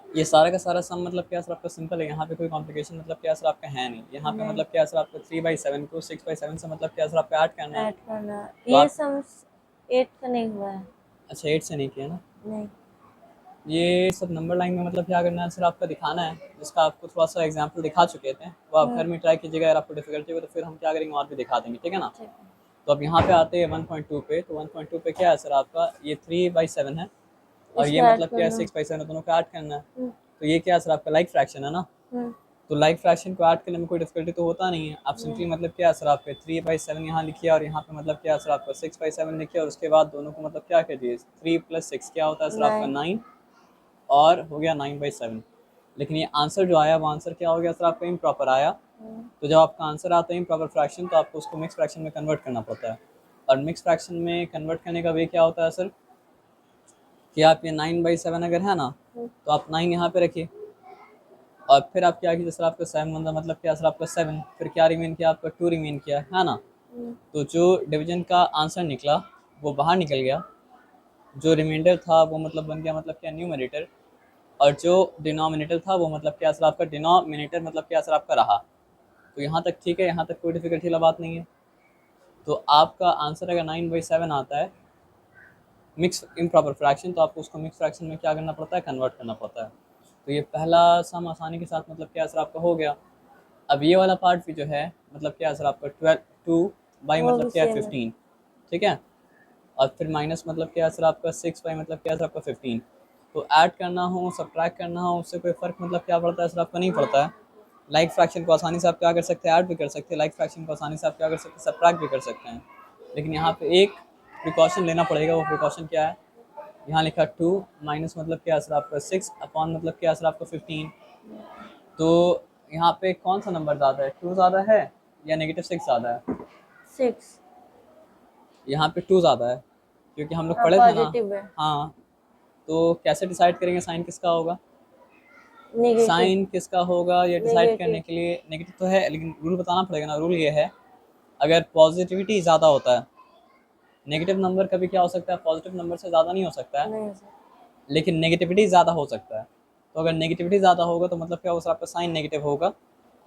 ये सारा का सारा सम मतलब क्या सर आपका सिंपल है, यहाँ पे कोई कॉम्प्लिकेशन मतलब क्या सर आपका है नहीं। यहाँ पे नहीं। मतलब क्या सर आपका 3/7 को 6/7 से मतलब क्या सर आपका ऐड करना है। ऐड करना। तो ये आप, सम्स 8 का नहीं हुआ है। अच्छा 8 से नहीं किया ना। नहीं। ये सब नंबर लाइन में मतलब क्या करना है सर आपका दिखाना है, जिसका आपको थोड़ा सा एग्जाम्पल दिखा चुके थे, वो आप घर हम्म। में ट्राई कीजिएगा। अगर आपको डिफिकल्टी हो तो फिर हम क्या करेंगे और भी दिखा देंगे, ठीक है ना। ठीक है। तो अब यहाँ पे आते हैं 1.2 पे, तो 1.2 पे क्या है सर आपका, ये 3/7 है और ये इसको ऐड मतलब क्या है करना। 6/7, दोनों का ऐड करना है। हम्म। तो ये क्या है सर आपका लाइक फ्रैक्शन है ना। हम्म। तो लाइक फ्रैक्शन को ऐड करने में कोई डिफिकल्टी तो होता नहीं है। आप नहीं। सिंपली मतलब क्या है सर आपके 3/7 यहाँ लिखिए और यहाँ पे मतलब क्या है सर आपका 6/7 लिखिए, और उसके बाद दोनों को मतलब क्या कीजिए, 3 + 6 क्या होता है सर आपका 9। 9, और हो गया 9/7। लेकिन ये आंसर जो आया वो आंसर क्या हो गया सर आपका इम्प्रॉपर आया। हम्म। तो जब आपका आंसर आता है इम्प्रॉपर फ्रैक्शन, तो आपको उसको मिक्स फ्रैक्शन में कन्वर्ट करना पड़ता है। और मिक्स फ्रैक्शन में कन्वर्ट करने का वे क्या होता है सर, कि आप ये 9/7 अगर है ना, हम्म। तो आप 9 यहाँ पे रखिए, और फिर आप क्या कीजिए सर आपका 7 मतलब क्या सर आपका 7, फिर क्या रिमेन किया आपका 2 रिमेन किया है ना। हम्म। तो जो डिवीजन का आंसर निकला वो बाहर निकल गया, जो रिमाइंडर था वो मतलब बन गया मतलब क्या न्यूमरेटर, और जो डिनोमिनेटर था वो मतलब क्या सर आपका डिनोमिनेटर मतलब क्या सर आपका रहा। तो यहाँ तक ठीक है, यहाँ तक कोई डिफिकल्टी वाला बात नहीं है। तो आपका आंसर अगर 9/7 आता है मिक्स इम्प्रॉपर फ्रैक्शन, तो आपको उसको मिक्स फ्रैक्शन में क्या करना पड़ता है, कन्वर्ट करना पड़ता है। तो ये पहला सम आसानी के साथ मतलब क्या सर आपका हो गया। अब ये वाला पार्ट भी जो है मतलब क्या सर आपका 12 2 वो मतलब भी क्या है सेम है। 15, ठीक है। और फिर माइनस मतलब क्या सर आपका 6 मतलब क्या सर आपका 15। तो ऐड करना हो सब्ट्रैक्ट करना हो उससे कोई फ़र्क मतलब क्या पड़ता है सर आपका, नहीं पड़ता है। लाइक फ्रैक्शन को आसानी से आप क्या कर सकते हैं, ऐड भी कर सकते हैं। लाइक फ्रैक्शन को आसानी से आप क्या कर सकते हैं, सब्ट्रैक्ट भी कर सकते हैं। लेकिन यहाँ पे एक प्रिकॉशन लेना पड़ेगा, वो प्रिकॉशन क्या है, यहाँ लिखा 2 माइनस मतलब क्या सर आपका 6 अपॉन मतलब क्या सर आपका 15। तो यहाँ पे कौन सा नंबर ज़्यादा है, 2 ज़्यादा है या -6 ज़्यादा है। 6। यहाँ पे 2 ज़्यादा है, क्योंकि हम लोग हाँ पढ़े थे ना। पॉजिटिव है। हाँ, तो कैसे डिसाइड करेंगे साइन किसका होगा, नेगेटिव। साइन किसका होगा ये डिसाइड करने नेगेटिव। के लिए नेगेटिव तो है, लेकिन रूल बताना पड़ेगा ना। रूल ये है, अगर पॉजिटिविटी ज़्यादा होता है, नेगेटिव नंबर कभी क्या हो सकता है, पॉजिटिव नंबर से ज़्यादा नहीं हो सकता है, नहीं हो सकता। लेकिन नेगेटिविटी ज़्यादा हो सकता है। तो अगर नेगेटिविटी ज़्यादा होगा तो मतलब क्या होगा सर आपका साइन नेगेटिव होगा।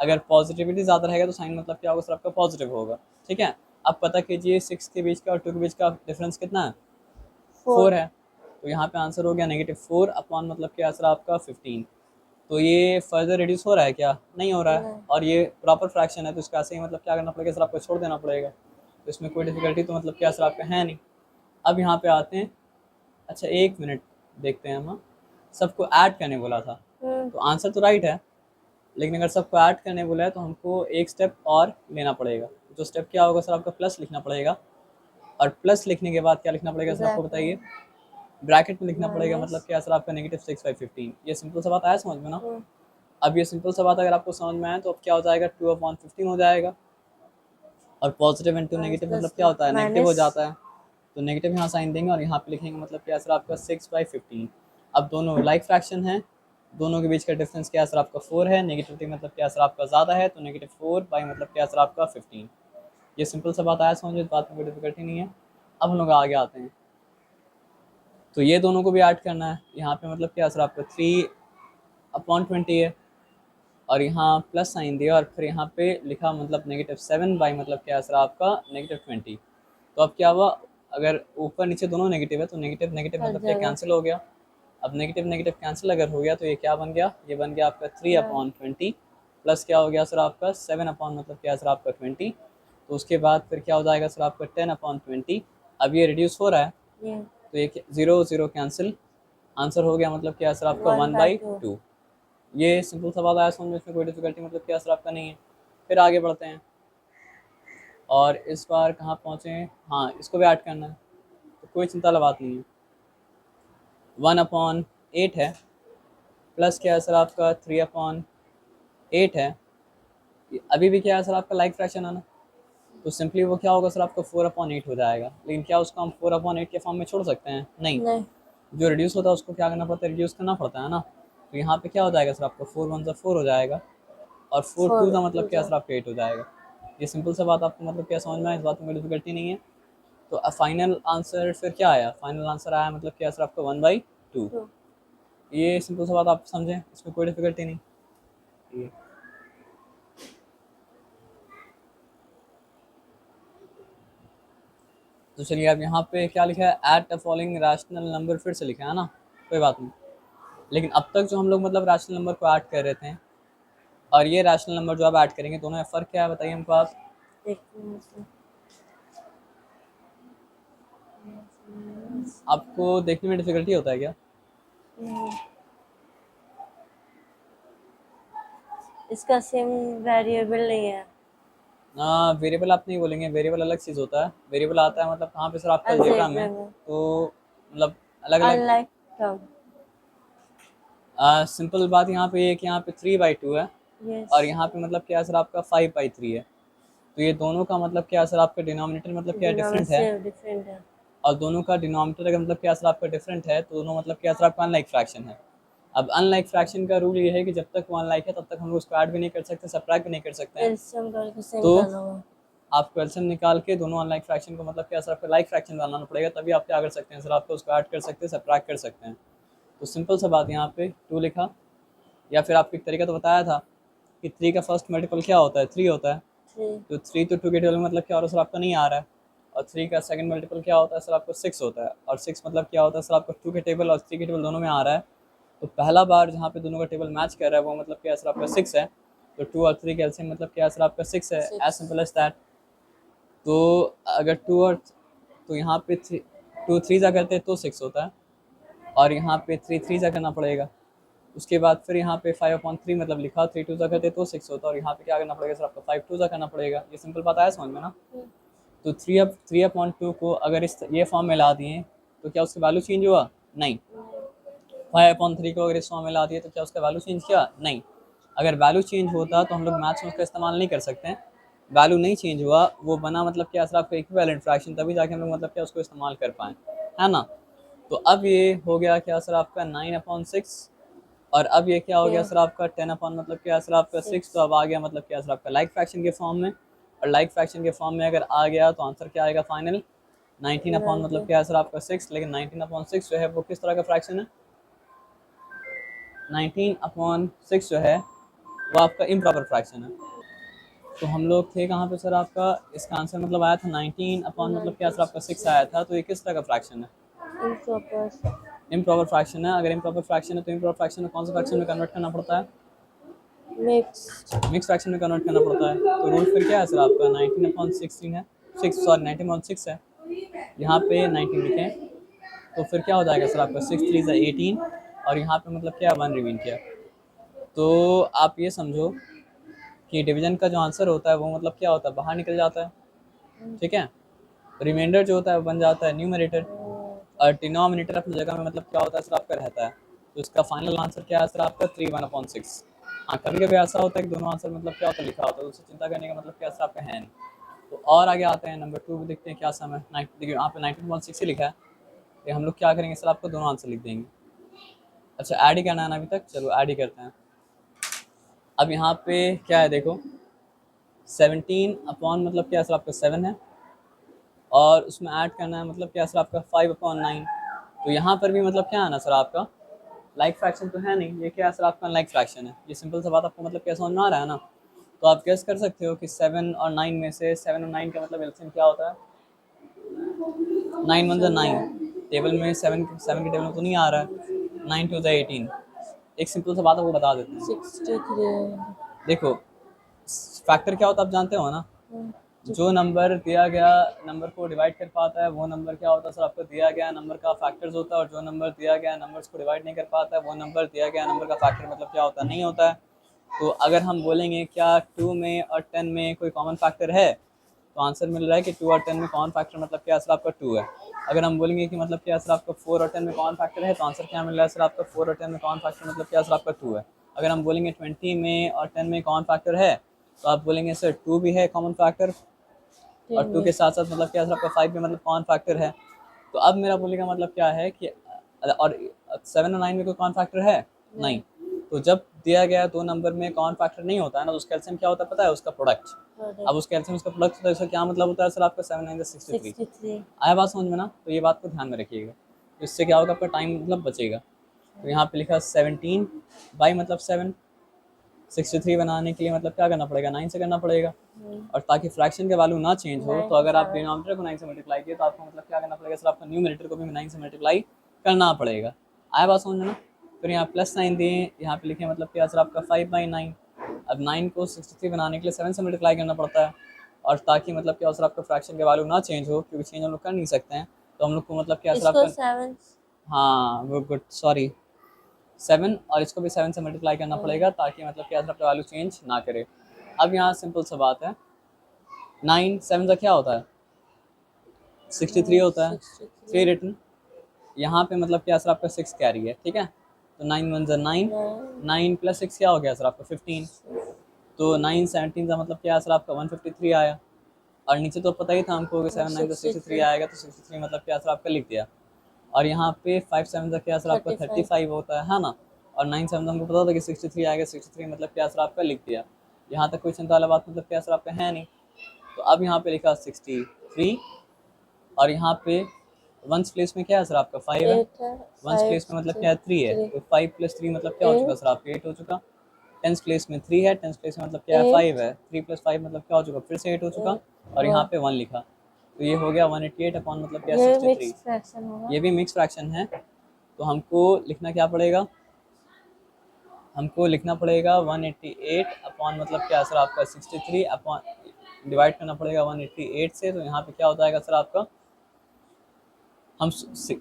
अगर पॉजिटिविटी ज़्यादा रहेगा तो साइन मतलब क्या होगा सर आपका पॉजिटिव होगा, ठीक है। अब पता कीजिए 6 के बीच का और 2 के बीच का डिफरेंस कितना है, 4। 4 है। तो यहाँ पे आंसर हो गया -4 अपॉन मतलब क्या सर आपका 15। तो ये फर्दर रिड्यूस हो रहा है क्या, नहीं हो रहा है। नहीं। और ये प्रॉपर फ्रैक्शन है, तो इसका ऐसे ही मतलब क्या करना पड़ेगा सर आपको, छोड़ देना पड़ेगा। तो इसमें कोई डिफिकल्टी तो मतलब क्या सर आपका है नहीं। अब यहाँ पे आते हैं, अच्छा एक मिनट देखते हैं हम, हाँ। सबको ऐड करने बोला था, हम्म। तो आंसर तो राइट है, लेकिन अगर सबको ऐड करने बोला है तो हमको एक स्टेप और लेना पड़ेगा। जो स्टेप क्या होगा सर आपका, प्लस लिखना पड़ेगा। और प्लस लिखने के बाद क्या लिखना पड़ेगा सर आपको बताइए, ब्रैकेट। ब्रैकेट में लिखना पड़ेगा माइनस। मतलब क्या सर आपका -6/15। ये सिंपल सा बात आया समझ में ना। हम्म। अब ये सिंपल सा बात अगर आपको समझ में आए तो अब क्या हो जाएगा, 2/15 हो जाएगा। और पॉजिटिव इंटू माइनस नेगेटिव मतलब प्लस क्या होता है, नेगेटिव हो माइनस। जाता है। तो नेगेटिव यहाँ साइन देंगे और यहाँ पे लिखेंगे मतलब क्या सर आपका 6/15। अब दोनों लाइक फ्रैक्शन है, दोनों के बीच का डिफरेंस क्या सर आपका 4 है, नेगेटिविटी मतलब क्या सर आपका ज़्यादा है, तो -4 मतलब क्या सर आपका 15। ये सिंपल सा बात आया समझ में, बात में कोई डिफिकल्टी नहीं है। अब हम लोग आगे आते हैं, तो ये दोनों को भी ऐड करना है। यहाँ पे मतलब क्या सर आपका 3/20 है, और यहाँ प्लस साइन दिया और फिर यहाँ पे लिखा मतलब -7 बाई मतलब क्या सर आपका -20। तो अब क्या हुआ, अगर ऊपर नीचे दोनों नेगेटिव है तो नेगेटिव नेगेटिव हर मतलब क्या जगह। कैंसिल हो गया। अब नेगेटिव नेगेटिव कैंसिल अगर हो गया तो ये क्या बन गया, ये बन गया आपका 3/20 प्लस क्या हो गया सर आपका 7 अपॉन मतलब क्या सर आपका 20। तो उसके बाद फिर क्या हो जाएगा सर आपका 10/20। अब ये रिड्यूस हो रहा है, ये तो ये 0 0 कैंसिल, आंसर हो गया मतलब क्या सर आपका 1 वन बाई बाई 2 टू ये सिंपल सवाल आया समझ में, इसमें कोई डिफिकल्टी मतलब क्या सर आपका नहीं है। फिर आगे बढ़ते हैं, और इस बार कहाँ पहुँचे हैं, हाँ इसको भी ऐड करना है, तो कोई चिंता वाली बात नहीं है। 1/8 है, प्लस क्या है सर आपका 3/8 है। अभी भी क्या है सर आपका लाइक फ्रैक्शन है ना, तो सिंपली वो क्या होगा सर आपका 4/8 हो जाएगा। लेकिन क्या उसको हम 4/8 के फॉर्म में छोड़ सकते हैं, नहीं। नहीं। जो रिड्यूस होता है उसको क्या करना पड़ता है, रिड्यूस करना पड़ता है ना। तो यहाँ पे क्या हो जाएगा सर आपका 4 1 4 हो जाएगा, और 4 2 4 का मतलब 2 क्या सर आपका 8 हो जाएगा। ये सिंपल सा बात आपको मतलब क्या समझ में आया, इस बात में कोई डिफिकल्टी नहीं है। तो फाइनल आंसर फिर क्या आया, फाइनल आंसर आया मतलब क्या सर आपका 1/2। 2। ये सिंपल सा बात आप समझें, इसमें कोई डिफिकल्टी नहीं। ये तो चलिए, अब यहाँ पे क्या लिखा है, at the following rational number, फिर से लिखा है ना, कोई बात नहीं। लेकिन अब तक जो हम लोग मतलब रैशनल नंबर को ऐड कर रहे थे, और ये रैशनल नंबर जो आप ऐड करेंगे, दोनों में फ़र्क क्या है बताइए हमको आप। देखते हैं इसमें। आपको देखने में डिफिकल्टी होता है क्या? हम्म, इसका सेम वेरिएबल नहीं है। वेरिएबल आप नहीं बोलेंगे, वेरिएबल अलग चीज़ होता है। वेरिएबल आता है मतलब कहाँ पे सर, आपका अलजेब्रा में। अलजेब्रा में तो मतलब अलग अलग। Unlike term. सिंपल बात यहाँ पे ये है कि यहाँ पे 3/2 है, यस। और यहाँ पे मतलब क्या है सर, आपका 5/3 है। तो ये दोनों का मतलब क्या है सर, आपका डिनोमिनेटर मतलब क्या डिफरेंट है। डिनोमिनेटर डिफरेंट है। और दोनों का डिनोमिनेटर अगर मतलब क्या सर आपका डिफरेंट है, तो दोनों मतलब क्या सर आपका अनलाइक फ्रैक्शन है। अब अनलाइक फ्रैक्शन का रूल ये है कि जब तक वो अनलाइक है तब तक हम लोग उसको ऐड भी नहीं कर सकते, सब्ट्रैक्ट भी नहीं कर सकते हैं। एलसीएम करके सेम तो करना होगा। आपको एलसीएम निकाल के दोनों अनलाइक फ्रैक्शन को मतलब क्या सर आपको लाइक फ्रैक्शन बनाना पड़ेगा, तभी आप क्या कर सकते हैं सर, आपको उसको ऐड कर सकते हैं, सब्ट्रैक्ट कर सकते हैं। तो सिंपल सा बात, यहाँ पे 2 लिखा, या फिर आपको एक तरीका तो बताया था कि 3 का फर्स्ट मल्टीपल क्या होता है, 3 होता है। थ्री। तो 3 तो 2 के टेबल में मतलब क्या हो रहा है सर, आपका नहीं आ रहा है। और 3 का सेकंड मल्टीपल क्या होता है सर, आपको 6 होता है। और 6 मतलब क्या होता है सर, आपको 2 के टेबल और 3 के टेबल दोनों में आ रहा है। तो पहला बार जहाँ पे दोनों का टेबल मैच कर रहा है, वो मतलब क्या है सर, आपका 6 है। तो 2 और 3 के एलसीएम मतलब क्या है सर, आपका 6 है, एज सिंपल एज दैट। तो अगर 2 और, तो यहाँ पे 2 3 जा करते हैं तो 6 होता है, और यहाँ पे 3 3 जा करना पड़ेगा। उसके बाद फिर यहाँ पे 5/3 मतलब लिखा, 3 2 जा करते तो 6 होता है, और यहाँ पे क्या करना पड़ेगा सर, आपका 5 2 जा करना पड़ेगा। ये सिंपल बात आया समझ में ना। तो 3/2 को अगर इस ये फॉर्म में ला दिए, तो क्या उसका वैल्यू चेंज हुआ? नहीं। 5/3 को अगर इस फॉर्म में ला दिए, तो क्या उसका वैल्यू चेंज किया? नहीं। अगर वैल्यू चेंज होता तो हम लोग मैथ्स में उसका इस्तेमाल नहीं कर सकते हैं। वैल्यू नहीं चेंज हुआ, वो बना मतलब क्या सर, आपका इक्विवेलेंट फ्रैक्शन, तभी जाके हम लोग मतलब क्या उसको इस्तेमाल कर पाएँ, है ना। तो अब ये हो गया क्या सर, आपका 9/6। और अब ये क्या हो गया सर, आपका 10 मतलब क्या सर, आपका 6। तो अब आ गया मतलब क्या सर, आपका लाइक फ्रैक्शन के फॉर्म में। और लाइक फ्रैक्शन के फॉर्म में अगर आ गया, तो आंसर क्या आएगा फाइनल, 19 मतलब क्या है सर, आपका 6। लेकिन 19/6 जो है वो किस तरह का फ्रैक्शन है, 19/6 जो है वो आपका इम्प्रॉपर फ्रैक्शन है। तो हम लोग थे कहाँ पे सर, आपका इसका आंसर मतलब आया था 19 मतलब क्या सर, आपका 6 आया था। तो ये किस तरह का फ्रैक्शन है, इम्प्रॉपर। इम्प्रॉपर फ्रैक्शन है। अगर इम्प्रॉपर फ्रैक्शन है, तो इम्प्रॉपर फ्रैक्शन में कौन सा फ्रैक्शन में कन्वर्ट करना पड़ता है, मिक्स्ड। मिक्स फ्रैक्शन में कन्वर्ट करना पड़ता है। तो रूल फिर क्या है सर, आपका 19/16 है, 19/6 है। यहाँ पे 19 लिखें, तो फिर क्या हो जाएगा सर, आपका 6 3 18, और यहाँ पे मतलब क्या 1 रिवीन किया। तो आप ये समझो कि डिवीजन का जो आंसर होता है वो मतलब क्या होता है, बाहर निकल जाता है, ठीक है। रिमाइंडर जो होता है वो बन जाता है न्यूमरेटर, और डिनोमिनेटर अपनी जगह में मतलब क्या होता है सर, आपका रहता है। तो इसका फाइनल आंसर क्या है सर, आपका 3/1/6। हाँ, कभी कभी ऐसा होता है कि दोनों आंसर मतलब क्या होता है लिखा होता है, तो उससे चिंता करने का मतलब क्या सर, आपका है नहीं। तो और आगे आते हैं, नंबर 2 देखते हैं क्या सम है। देखिए यहाँ पे 19/6 ही लिखा है। ये हम लोग क्या करेंगे सर, आपको दोनों आंसर लिख देंगे। अच्छा, ऐड ही करना है ना अभी तक, चलो ऐड ही करते हैं। अब यहाँ पे क्या है देखो, 17 मतलब क्या सर, आपका 7 है, और उसमें ऐड करना है मतलब क्या सर, आपका 5/9। तो यहाँ पर भी मतलब क्या है ना सर, आपका लाइक फ्रैक्शन तो है नहीं, ये क्या है सर, आपका लाइक फ्रैक्शन है। ये सिंपल सा बात आपको मतलब क्या समझ में आ रहा है ना। तो आप गेस कर सकते हो कि 7 और 9 में से 7 और 9 का मतलब एलसीएम क्या होता है, 9 1 9। टेबल में 7 के टेबल में तो नहीं आ रहा है, 9 2 18। एक सिंपल सा बात आपको बता देते हैं। 63। देखो, फैक्टर क्या होता है आप जानते हो ना, जो नंबर दिया गया नंबर को डिवाइड कर पाता है, वो नंबर क्या होता है सर, आपको दिया गया नंबर का फैक्टर्स होता है। और जो नंबर दिया गया नंबर्स को डिवाइड नहीं कर पाता है, वो नंबर दिया गया नंबर का फैक्टर मतलब क्या होता है, नहीं होता है। तो अगर हम बोलेंगे क्या 2 में और 10 में कोई कॉमन फैक्टर है, तो आंसर मिल रहा है कि 2 और 10 में कॉमन फैक्टर मतलब क्या सर, आपका 2 है। अगर हम बोलेंगे कि मतलब क्या सर, आपका 4 और 10 में कॉमन फैक्टर है, तो आंसर क्या मिल रहा है सर, आपका 4 और 10 में कॉमन फैक्टर मतलब क्या सर, आपका 2 है। अगर हम बोलेंगे 20 में और 10 में कॉमन फैक्टर है, तो आप बोलेंगे सर 2 भी है कॉमन फैक्टर, और 2 के साथ साथ मतलब क्या सर, आपका 5 भी मतलब कॉमन फैक्टर है। तो अब मेरा बोलने का मतलब क्या है कि, और 7 और 9 में कोई कॉमन फैक्टर है नहीं। तो जब दिया गया दो नंबर में कॉमन फैक्टर नहीं होता है ना, तो उसका एलसीएम क्या होता है पता है, उसका प्रोडक्ट। अब उसका एलसीएम उसका प्रोडक्ट होता है, इसका क्या मतलब होता है सर, आपका 7 9 63। आया बात समझ में ना। तो ये बात को ध्यान में रखिएगा, तो इससे क्या होगा, आपका टाइम मतलब बचेगा। तो यहाँ पे लिखा 17 बाई मतलब 7। 63 बनाने के लिए मतलब क्या करना पड़ेगा, 9 से करना पड़ेगा। और ताकि फ्रैक्शन के वैल्यू ना चेंज हो, तो अगर आप डिनोमिनेटर को 9 से मल्टीप्लाई किए तो आपको मतलब क्या करना पड़ेगा सर, आपको न्यूमरेटर को भी 9 से मल्टीप्लाई करना पड़ेगा। आया बात समझ में ना। फिर यहाँ प्लस साइन दिए, यहाँ पे लिखे मतलब क्या सर आपका 5/9। अब 9 को 63 बनाने के लिए 7 से मल्टीप्लाई करना पड़ता है। और ताकि मतलब क्या सर आपका फ्रैक्शन के वैल्यू ना चेंज हो, क्योंकि चेंज हम लोग कर नहीं सकते हैं, तो हम लोग को मतलब क्या सर इसको आपका, 7 हाँ वो गुड सॉरी 7, और इसको भी 7 से मल्टीप्लाई करना पड़ेगा ताकि मतलब क्या सर आपका वैल्यू चेंज ना करे। अब यहाँ सिंपल सा बात है, 9 7 का क्या होता है 63 होता है, 3 रिटर्न। यहाँ पे मतलब क्या सर आपका 6 कैरी है, ठीक है। तो 9 1 9, 9 प्लस 6 क्या हो गया सर आपका 15। तो 9 17 का मतलब क्या सर आपका 153 आया। और नीचे तो पता ही था हमको कि 7 9 तो 63 आएगा, तो 63 मतलब क्या सर आपका लिख दिया। और यहाँ पे 5 7 का क्या सर आपका 35 होता है ना। और 9 7 हमको पता था कि 63 आएगा, 63 मतलब क्या सर आपका लिख दिया। यहाँ तक कोई चिंता वाला बात मतलब क्या सर आपका है नहीं। तो अब यहाँ पे लिखा 63, और यहाँ पे वंस प्लेस में क्या है सर आपका 5 है। 8 है, वंस प्लेस में मतलब क्या है 3 है, 3 तो 5 + 3 मतलब क्या हो चुका सर आपका 8 हो चुका। टेंस प्लेस में 3 है, टेंस प्लेस में मतलब क्या है 5 है, 3 + 5 मतलब क्या हो चुका फिर से 8 हो चुका। और यहाँ पे 1 लिखा, तो ये हो गया 188 अपॉन मतलब क्या ये 63। मिक्स फ्रैक्शन होगा। ये भी मिक्स फ्रैक्शन है, तो हमको लिखना क्या पड़ेगा, हमको लिखना पड़ेगा 188 अपॉन मतलब क्या सर आपका 63 अपॉन डिवाइड करना पड़ेगा 188 से। तो यहाँ पे क्या हो जाएगा सर आपका, हम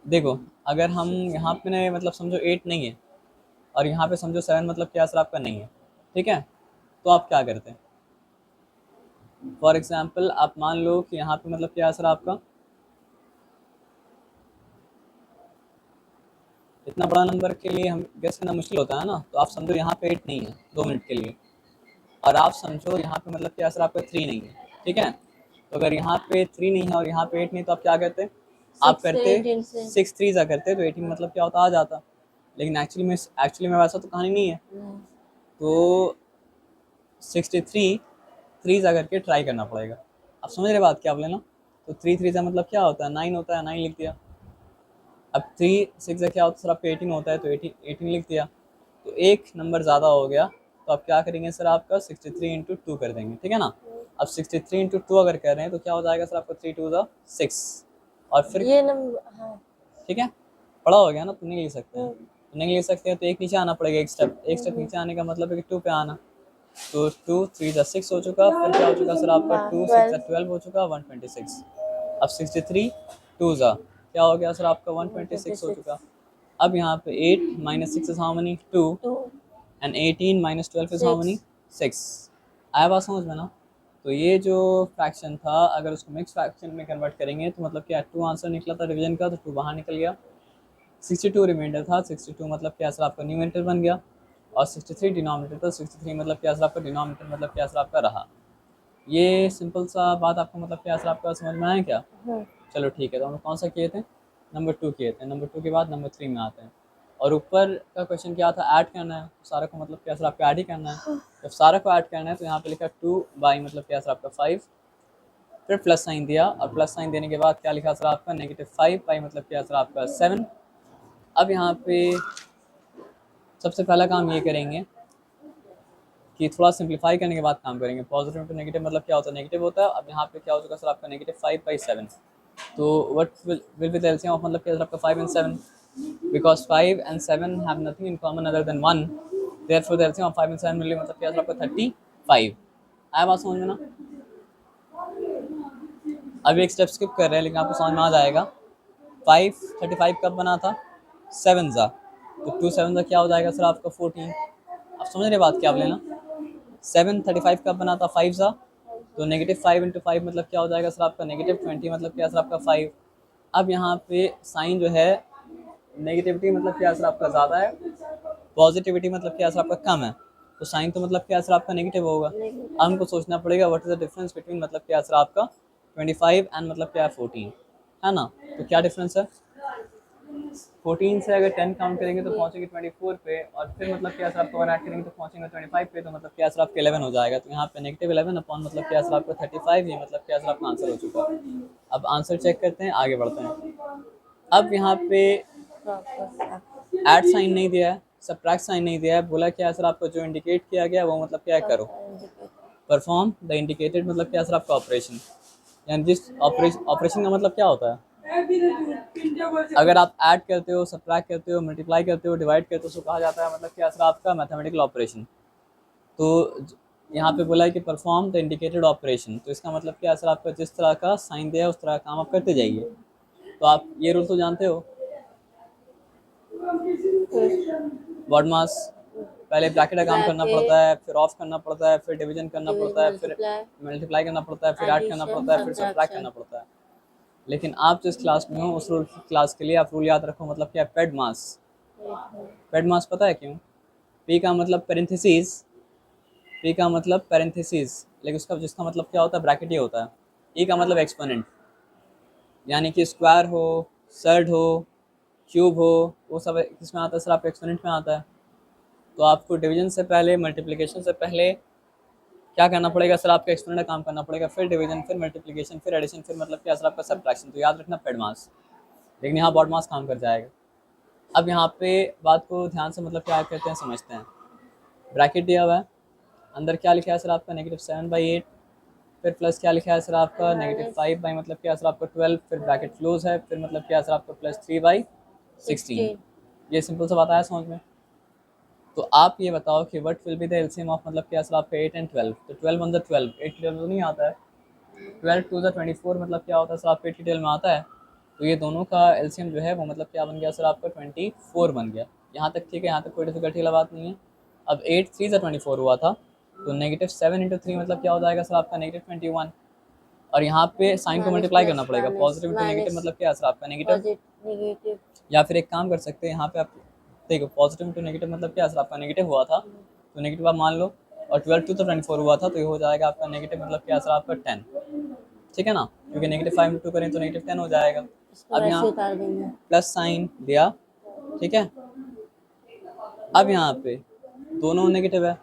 देखो अगर हम यहाँ पे ने मतलब समझो 8 नहीं है, और यहाँ पे समझो 7 मतलब क्या सर आपका नहीं है, ठीक है। तो आप क्या करते हैं, फॉर एग्जाम्पल आप मान लो कि यहाँ पे मतलब क्या सर आपका इतना बड़ा नंबर के लिए हम गेस करना मुश्किल होता है ना। तो आप समझो यहाँ पे 8 नहीं है 2 मिनट के लिए, और आप समझो यहाँ पे मतलब क्या सर आपका 3 नहीं है, ठीक है। तो अगर यहाँ पे 3 नहीं है और यहाँ पे 8 नहीं, तो आप क्या करते, आप 6 से करते 18 से 6 3 सा करते, तो 18 मतलब क्या होता आ जाता। लेकिन एक्चुअली में वैसा तो कहानी नहीं है। तो 63 3 सा करके ट्राई करना पड़ेगा। आप समझ रहे बात क्या बोले ना। तो 3 3 सा मतलब क्या होता है 9 होता है, 9 लिख दिया। अब 3 6 का क्या होता है सर आपका 18 होता है, तो 18 लिख दिया। तो एक नंबर ज़्यादा हो गया, तो आप क्या करेंगे सर आपका 63 इंटू 2 कर देंगे, ठीक है ना। अब 63 इंटू 2 अगर कर रहे हैं तो क्या हो जाएगा सर आपका 3 2 6। और फिर ये नंबर, हाँ ठीक है, बड़ा हो गया ना, तो नहीं ले सकते हैं, तो नहीं ले सकते हैं, तो एक नीचे आना पड़ेगा, एक स्टेप नीचे आने का मतलब है कि 2 पे आना। तो 2 3 6 हो चुका, फिर क्या हो चुका सर आपका 2 6 12 हो चुका 126। अब 63 2 क्या हो गया सर आपका 126 हो चुका। अब यहाँ पे 8 - 6 is how many 2, 2 and 18 - 12 is how many 6 6। आया बात समझ में ना। तो ये जो फ्रैक्शन था अगर उसको मिक्स फ्रैक्शन में कन्वर्ट करेंगे तो मतलब क्या 2 आंसर निकला था डिवीजन का, तो 2 बाहर निकल गया। 62 रिमाइंडर था, 62 मतलब क्या सर आपका न्यूमरेटर बन गया, और 63 डिनोमिनेटर था, 63 मतलब क्या सर आपका डिनोमिनेटर मतलब क्या सर आपका रहा। ये सिंपल सा बात आपको मतलब क्या सर आपका समझ में आया क्या। चलो ठीक है, तो हम लोग कौन सा किए थे, नंबर 2 किए थे। नंबर 2 के बाद नंबर 3 में आते हैं। और ऊपर का क्वेश्चन क्या था, ऐड करना है, तो सारा को मतलब क्या सर आपका ऐड ही करना है। जब सारा को ऐड करना है तो यहाँ पे लिखा 2 बाई मतलब क्या सर आपका 5, फिर प्लस साइन दिया, और प्लस साइन देने के बाद क्या लिखा सर आपका -5 बाई मतलब क्या सर आपका 7। अब यहाँ पे सबसे पहला काम ये करेंगे कि थोड़ा सिंप्लीफाई करने के बाद काम करेंगे। पॉजिटिव टू नेगेटिव मतलब क्या होता है, नेगेटिव होता है। अब यहाँ पे क्या हो चुका सर आपका -5/7। तो what will be the LCM of मतलब क्या सर आपका 5 and 7, because 5 and 7 have nothing in common other than 1, therefore the LCM of 5 and 7 मिली मतलब क्या सर आपका 35। आया बात समझ में ना। अभी एक स्टेप स्किप कर रहे हैं लेकिन आपको समझ में आ जाएगा। 5 35 कब बना था, 7 ज़ा, तो 2 7 ज़ा क्या हो जाएगा सर आपका 14। आप समझ रहे बात क्या बोले ना। 7 35 कब बना था 5 ज़ा, तो -5 × 5 मतलब क्या हो जाएगा सर आपका -20 मतलब क्या सर आपका 5। अब यहाँ पे साइन जो है नेगेटिविटी मतलब क्या सर आपका ज़्यादा है, पॉजिटिविटी मतलब क्या सर आपका कम है, तो साइन तो मतलब क्या सर आपका नेगेटिव होगा। अब हमको सोचना पड़ेगा what is the difference between मतलब क्या सर आपका 25 एंड मतलब क्या 14 है ना। तो क्या डिफरेंस है, 14 से अगर 10 काउंट करेंगे तो पहुंचेंगे 24 पे, और फिर मतलब क्या सर आपको 1 ऐड करेंगे तो पहुंचेंगे 25 पे, तो मतलब क्या सर आपका 11 हो जाएगा। तो यहाँ पे -11 अपॉन मतलब क्या सर आपका 35, ये मतलब क्या सर आपका आंसर हो चुका है। अब आंसर चेक करते हैं, आगे बढ़ते हैं। अब यहाँ पे ऐड साइन नहीं दिया है, सबट्रैक्ट साइन नहीं दिया है, बोला क्या है सर आपको जो इंडिकेट किया गया वो मतलब क्या है करो, परफॉर्म द इंडिकेटेड मतलब क्या है सर आपका ऑपरेशन, यानी जिस ऑपरेशन का मतलब क्या होता है, अगर आप ऐड करते हो, सबट्रैक्ट करते हो, मल्टीप्लाई करते हो, डिवाइड करते हो, उसको कहा जाता है मतलब क्या है सर आपका मैथमेटिकल ऑपरेशन। तो यहाँ पे बोला है कि परफॉर्म द इंडिकेटेड ऑपरेशन, तो इसका मतलब क्या है सर आपका जिस तरह का साइन दिया है उस तरह का काम आप करते जाइए। तो आप ये रूल तो जानते हो, बॉड मास पहले ब्रैकेट का काम करना पड़ता है, फिर ऑफ करना पड़ता है, फिर डिवीजन करना पड़ता है, फिर मल्टीप्लाई करना पड़ता है, फिर ऐड करना पड़ता है, फिर सब्ट्रैक्ट करना पड़ता है। लेकिन आप जिस क्लास में हो उस रूल क्लास के लिए आप रूल याद रखो, मतलब क्या है, पेड मास। पेड मास पता है क्यों? पी का मतलब पेरेंथेसिस, पी का मतलब पेरेंथेसिस, लेकिन उसका जिसका मतलब क्या होता है ब्रैकेट ही होता है। ई का मतलब एक्सपोनेंट, यानी कि स्क्वायर हो, सर्ड हो, क्यूब हो, वो सब किस में आता है सर आपका एक्सपोनेंट में आता है। तो आपको डिवीजन से पहले, मल्टीप्लिकेशन से पहले क्या करना पड़ेगा सर आपका एक्सपोनेंट का काम करना पड़ेगा, फिर डिवीजन, फिर मल्टीप्लिकेशन, फिर एडिशन, फिर मतलब क्या सर आपका सब्ट्रैक्शन। तो याद रखना पेड मास, लेकिन यहाँ बॉड मास काम कर जाएगा। अब यहाँ पे बात को ध्यान से मतलब क्या कहते हैं समझते हैं। ब्रैकेट दिया हुआ है, अंदर क्या लिखा है सर आपका -7/8, फिर प्लस क्या लिखा है सर आपका -5 बाई मतलब क्या सर आपका 12, फिर ब्रैकेट क्लोज है, फिर मतलब क्या सर आपका +3/16। ये सिंपल सा बात आया समझ में। तो आप ये बताओ कि what will be the LCM of मतलब क्या सर आपका 8 एंड 12। तो 12 वन द 12, 8 12 तो नहीं आता है, 12 टू द 24 मतलब क्या होता है सर आपका 8 12 में आता है। तो ये दोनों का एलसीएम जो है वो मतलब क्या बन गया सर आपका 24 बन गया। यहाँ तक ठीक है, यहाँ तक कोई डिफिकल्टी वाला बात नहीं है। अब 8 3 ज़ा 24 हुआ था, तो -7 इंटू 3 मतलब क्या हो जाएगा सर आपका -21। और यहाँ पे साइन को मल्टीप्लाई करना पड़ेगा, पॉजिटिव इंटू नेगेटिव मतलब क्या है सर आपका नेगेटिव। या फिर एक काम कर सकते हैं, यहाँ पे आप देखो पॉजिटिव इंटू नेगेटिव मतलब क्या है सर आपका नेगेटिव हुआ था, तो नेगेटिव आप मान लो, और 12 टू तो 24 हुआ था, तो ये हो जाएगा आपका नेगेटिव मतलब क्या है सर आपका 10, ठीक है ना, क्योंकि -5 इंटू करें तो -10 हो जाएगा। अब यहाँ प्लस साइन दिया, ठीक है। अब यहाँ पे दोनों नेगेटिव है,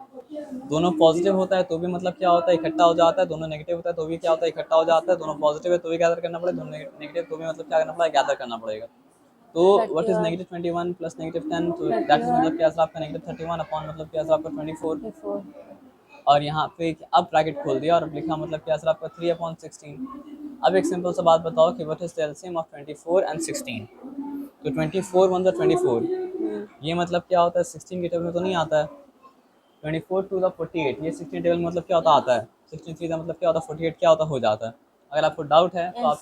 दोनों पॉजिटिव होता है तो भी मतलब क्या होता है इकट्ठा हो जाता है, दोनों नेगेटिव होता है तो भी क्या होता है इकट्ठा हो जाता है, दोनों पॉजिटिव है तो भी गैदर करना पड़ेगा, दोनों नेगेटिव तो भी मतलब क्या करना पड़ेगा गैदर करना पड़ेगा। तो व्हाट इज -21 प्लस -10, तो दैट इज मतलब क्या आपका -31 अपॉन मतलब क्या आपका 24। और यहाँ पे अब ब्रैकेट खोल दिया और अब लिखा मतलब क्या सर आपका 3/16। अब एक सिंपल सा बात बताओ कि what is the LCM of 24 and 16। तो 24 वन द 24, ये मतलब क्या होता है 16 के टेबल में तो नहीं आता है। 24 टू द 48, ये 16 टेबल में मतलब क्या होता आता है, 63 का मतलब क्या होता है 48 क्या होता हो जाता है। अगर आपको डाउट है तो आप,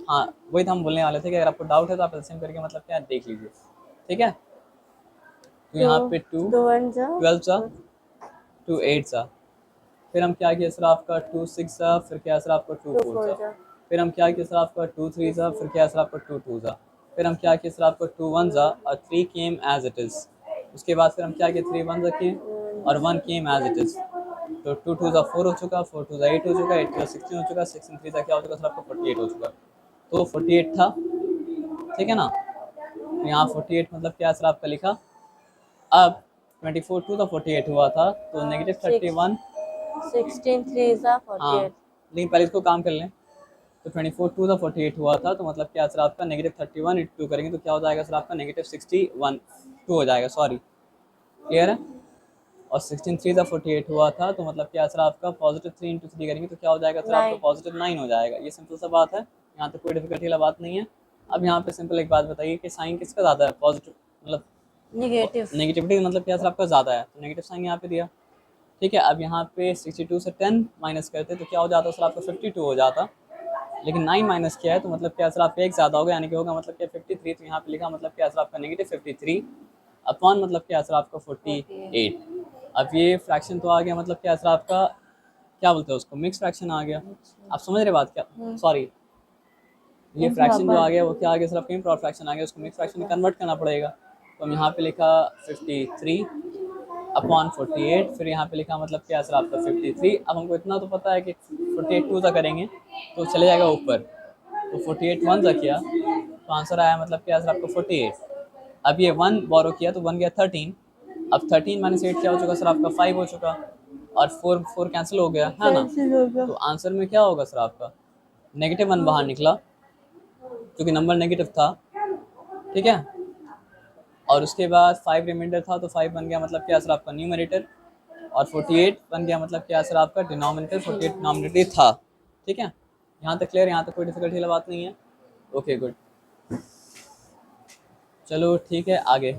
हाँ वही तो हम बोलने वाले थे कि अगर आपको डाउट है तो आप एलसीएम करके मतलब क्या देख लीजिए, ठीक है। तो यहाँ पे 2 12 सा 2 8 सा, फिर हम क्या किया सर आपका 2 6 सा, फिर क्या सर आपका 2 4 सा, फिर हम क्या किया सर आपका 2 3 सा, फिर क्या सर आपका 2 2 सा, फिर हम क्या किया सर आपका 2 1 सा और 3 केम एज इट इज़। उसके बाद फिर हम क्या किए 3 1 सा किए और 1 केम एज इट इज़। तो 2 2 सा 4 हो चुका, 4 2 सा 8 हो चुका, 8 प्लस 16 हो चुका, 16 3 सा क्या हो चुका सर आपका 48 हो चुका। तो 48 था, ठीक है ना। तो यहाँ 48 मतलब क्या सर आपका लिखा। अब 24 टू द 48 हुआ था तो -31, 16 3 is a हाँ 48. लेकिन पहले इसको काम कर लें। तो 24 टू द 48 हुआ था, तो मतलब क्या सर आपका -31 इंटू 2 करेंगे तो क्या हो जाएगा सर आपका -61 2 हो जाएगा, सॉरी क्लियर है। और 16 3 द 48 हुआ था, तो मतलब क्या सर आपका +3 इंटू 3 करेंगे तो क्या हो जाएगा सर आपका +9 हो जाएगा। ये सिंपल सा बात है, यहाँ तक कोई डिफिकल्टी वाला बात नहीं है। अब यहाँ पे सिंपल एक बात बताइए कि साइन किसका ज़्यादा है, पॉजिटिव मतलब नेगेटिविटी मतलब क्या सर आपका ज़्यादा है, तो नेगेटिव साइन यहाँ पे दिया, ठीक है। अब यहाँ पे 62 से 10 माइनस करते तो क्या हो जाता सर आपका 52 हो जाता, लेकिन 9 माइनस किया है तो मतलब क्या सर आपका एक ज़्यादा होगा, यानी कि होगा मतलब क्या 53। तो यहाँ पे लिखा मतलब क्या सर आपका -53 अपॉन मतलब क्या सर आपका 48। अब ये फ्रैक्शन तो आ गया मतलब क्या सर आपका क्या बोलते हैं उसको, मिक्स फ्रैक्शन आ गया। आप समझ रहे बात क्या, सॉरी ये फ्रैक्शन जो आ गया वो क्या आ गया सर आपका इम्प्रॉपर फ्रैक्शन आ गया, उसको मिक्स फ्रैक्शन में कन्वर्ट करना पड़ेगा। तो हम यहाँ पे लिखा 53 अपॉन 48, फिर यहाँ पे लिखा मतलब क्या सर आपका 53। अब हमको इतना तो पता है कि 48 टू सा करेंगे तो चले जाएगा ऊपर, तो 48 वन सा किया तो आंसर आया मतलब क्या सर आपका 48। अब ये 1 बोरो किया तो बन गया 13। अब 13 माइनस 8 क्या हो चुका सर आपका 5 हो चुका, और 4 4 कैंसिल हो गया है ना। तो आंसर में क्या होगा सर आपका -1 बाहर निकला क्योंकि नंबर नेगेटिव था, ठीक है। और उसके बाद 5 रिमाइंडर था तो 5 बन गया मतलब क्या सर आपका न्यूमरेटर, और 48 बन गया मतलब क्या सर आपका डिनोमिनेटर, 48 डिनोमिनेटर था। ठीक है, यहाँ तक क्लियर, यहाँ तक कोई डिफिकल्टी वाला बात नहीं है। ओके गुड, चलो ठीक है आगे।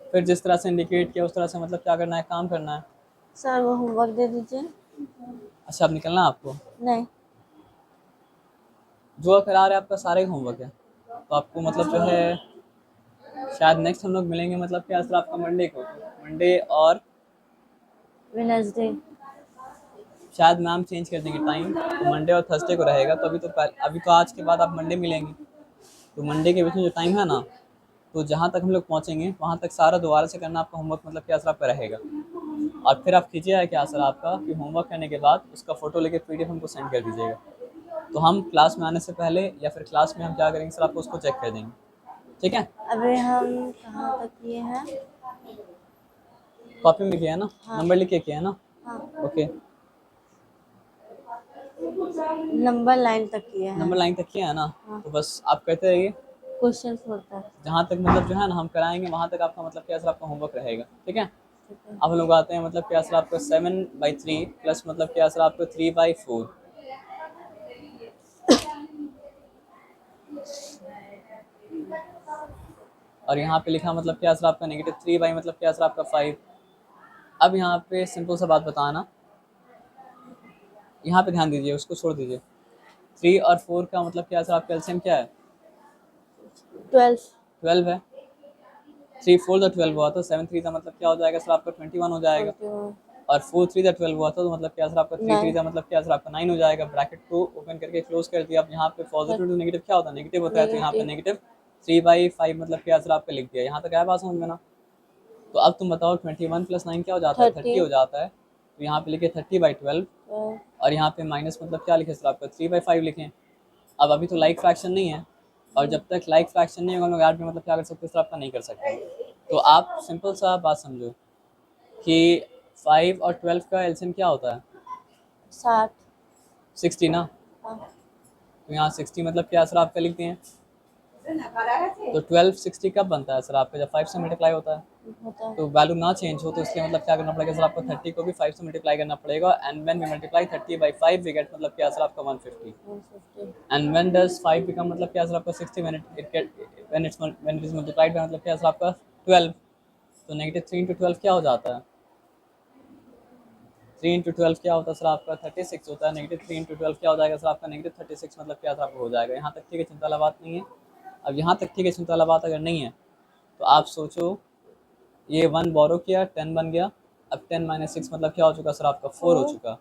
फिर जिस तरह से इंडिकेट किया उस तरह से मतलब क्या करना है, काम करना है। सर वो होमवर्क दे दीजिए। अच्छा अब निकलना है आपको? नहीं। जो करा रहे हैं आपका सारा ही होमवर्क है, तो आपको मतलब जो है शायद नेक्स्ट हम लोग मिलेंगे मतलब क्या सर आपका मंडे को, मंडे और वेडनेसडे। शायद मैम चेंज कर देंगे टाइम, तो मंडे और थर्सडे को रहेगा। तो अभी तो आज के बाद आप मंडे मिलेंगे, तो मंडे के बीच में जो टाइम है ना, तो जहाँ तक हम लोग पहुँचेंगे वहाँ तक सारा दोबारा से करना आपका होमवर्क मतलब क्या सर आपका रहेगा। और फिर आप कीजिएगा क्या सर आपका कि होमवर्क करने के बाद उसका फ़ोटो लेके पीडीएफ हमको सेंड कर दीजिएगा, तो हम क्लास में आने से पहले या फिर क्लास में हम क्या करेंगे सर आपको उसको चेक कर देंगे। ठीक है, अभी हम कहाँ तक किए हैं? कॉपी में किया है ना, हाँ। नंबर लिख के किया है ना। हाँ, ओके, नंबर लाइन तक किए हैं। नंबर लाइन तक किया है ना, हाँ। तो बस आप कहते रहिए, क्वेश्चन होता है। जहाँ तक मतलब जो है ना हम कराएंगे वहाँ तक आपका मतलब क्या सर आपका होमवर्क रहेगा। ठीक है, ठीक है। अब हम लोग आते हैं मतलब क्या सर आपका 7/3 प्लस मतलब क्या सर आपका 3/4, और यहाँ पे लिखा मतलब क्या सर आपका -3 मतलब क्या सर आपका 5। अब यहाँ पे सिंपल सा बात बताना, यहाँ पे ध्यान दीजिए, उसको छोड़ दीजिए। 3 और 4 का मतलब क्या सर आपका एलसीएम क्या है? 12। 12 है। 3 4 द 12 हुआ तो 7 3 का मतलब क्या हो जाएगा सर आपका 21 हो जाएगा, 21। और 4 3 द 12 हुआ था तो मतलब क्या सर आपका 3 3 9। का मतलब क्या सर आपका 9 हो जाएगा। ब्रैकेट को ओपन करके क्लोज कर दिया। अब यहाँ पे पॉजिटिव टू नेगेटिव क्या होता है, नेगेटिव होता है, तो यहाँ पे नेगेटिव। -3/5 मतलब क्या सर आपका लिख दिया। यहाँ तक आया बात समझ में ना? तो अब तुम बताओ 21 + 9 क्या हो जाता है, 30 30। हो जाता है। तो यहाँ पे लिखे 30/12, और यहाँ पे माइनस मतलब क्या लिखे सर आपका 3/5 लिखें। अब अभी तो लाइक फ्रैक्शन नहीं है, और जब तक लाइक फ्रैक्शन नहीं होगा हम लोग ऐड में मतलब क्या कर सकते हैं सर आपका नहीं कर सकते। तो आप सिंपल सा बात समझो कि 5 और 12 का एलसीएम क्या होता है, 60। 60 ना। हाँ। तो यहाँ 60 मतलब क्या सर आपका लिखते हैं, तो 12 60 कब बनता है सर आपका, जब 5 से मल्टीप्लाई होता है। होता है। तो वैल्यू ना चेंज हो तो इसलिए मतलब क्या करना पड़ेगा सर आपको 30 को भी 5 से मल्टीप्लाई करना पड़ेगा, and when we multiply 30/5 we get मतलब क्या सर आपका 150, 150। एंड व्हेन डज 5 बिकम मतलब क्या सर आपका 60 when it is multiplied by मतलब क्या सर आपका 12। तो -3 × 12 क्या हो जाता है, 3 × 12 क्या होता है सर आपका 36 होता है। -3 × 12 क्या हो जाएगा सर आपका -36 मतलब क्या सर आपका हो जाएगा। यहाँ तक ठीक है, चिंता वाला बात नहीं है। अब यहाँ तक ठीक है, चिंता वाला बात अगर नहीं है तो आप सोचो, ये 1 बोरो किया 10 बन गया। अब 10 - 6 मतलब क्या हो चुका सर आपका 4 हो चुका।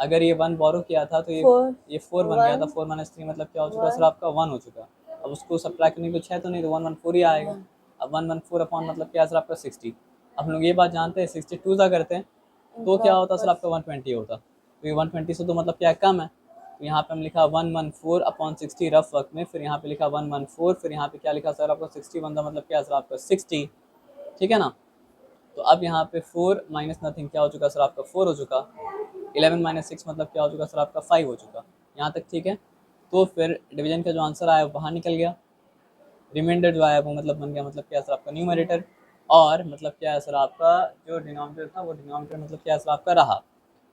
अगर ये 1 बोरो किया था तो ये 4 बन गया था। 4 - 3 मतलब क्या हो चुका सर आपका 1 हो चुका। अब उसको सब्ट्रैक्ट करने को 6 तो नहीं, तो 114 ही आएगा। अब 114 अपॉन मतलब क्या सर आपका 60। अब हम लोग ये बात जानते हैं 62 सा करते हैं तो क्या होता सर आपका 120 होता। तो ये 120 से तो मतलब क्या कम है। तो यहाँ पे हम लिखा 114 अपॉन 60 रफ वर्क में, फिर यहाँ पे लिखा 114, फिर यहाँ पे क्या लिखा सर आपका 60 बनता मतलब क्या सर आपका 60। ठीक है ना। तो अब यहाँ पे 4 माइनस नथिंग क्या हो चुका सर आपका 4 हो चुका। 11 - 6 मतलब क्या हो चुका सर आपका 5 हो चुका। यहाँ तक ठीक है। तो फिर डिवीजन का जो आंसर आया वो बाहर निकल गया। रिमाइंडर जो आया वो मतलब बन गया मतलब क्या सर आपका न्यूमरेटर, और मतलब क्या है सर आपका जो डिनोमिनेटर था वो डिनोमिनेटर मतलब क्या सर आपका रहा।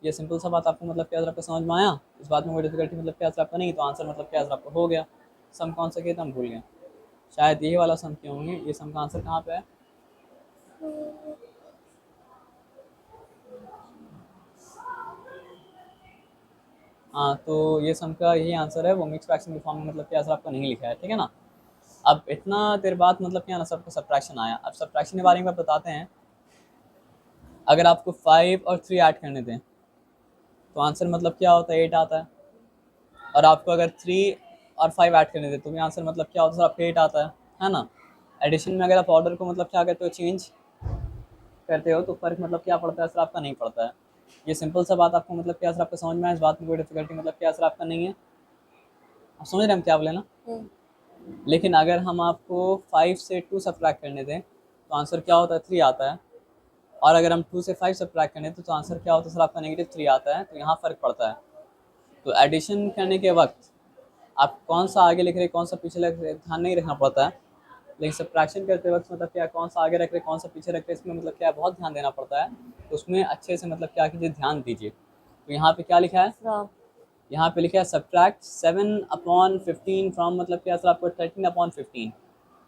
ये सिंपल सा बात आपको मतलब क्या सर आपका समझ में आया। इस बात में कोई डिफिकल्टी मतलब क्या सर आपका नहीं, तो आंसर मतलब क्या सर आपका हो गया। सम कौन सा किया था हम भूल गए, शायद यही वाला सम क्यों होंगे। ये सम का आंसर कहाँ पे है, हाँ तो ये सम का यही आंसर है। वो मिक्स फ्रैक्शन के फॉर्म में मतलब क्या सर आपका नहीं लिखा है। ठीक है ना। अब इतना देर बाद मतलब क्या ना सबको सब्ट्रैक्शन आया। अब सब्ट्रैक्शन के बारे में बताते हैं। अगर आपको 5 और 3 ऐड करने दें तो आंसर मतलब क्या होता है 8 आता है, और आपको अगर 3 और 5 ऐड करने दें तो भी आंसर मतलब क्या होता है सर आपका 8 आता है ना। एडिशन में अगर आप ऑर्डर को मतलब क्या करते हो चेंज करते हो तो फर्क मतलब क्या पड़ता है सर आपका नहीं पड़ता है। ये सिंपल सा बात आपको मतलब क्या सर आपका समझ में आया। इस बात में कोई डिफिकल्टी मतलब क्या सर आपका नहीं है। आप समझ रहे हैं हम क्या बोले ना। लेकिन अगर हम आपको 5 से 2 सब्ट्रैक्ट करने दें तो आंसर क्या होता है 3 आता है, और अगर हम 2 से 5 सब्ट्रैक्ट करने तो आंसर क्या होता है सर आपका -3 आता है। तो यहाँ फ़र्क पड़ता है। तो एडिशन करने के वक्त आप कौन सा आगे लिख रहे कौन सा पीछे लिख रहे ध्यान नहीं रखना पड़ता है। लेकिन सब्ट्रैक्शन करते वक्त मतलब क्या कौन सा आगे रख रहे कौन सा पीछे रख रहे इसमें मतलब क्या बहुत ध्यान देना पड़ता है, तो उसमें अच्छे से मतलब क्या कीजिए ध्यान दीजिए। तो यहाँ पे क्या लिखा है, फ्रॉम यहाँ पे लिखा है सब्ट्रैक्ट 7/15 फ्रॉम मतलब क्या सर आपको 13/15।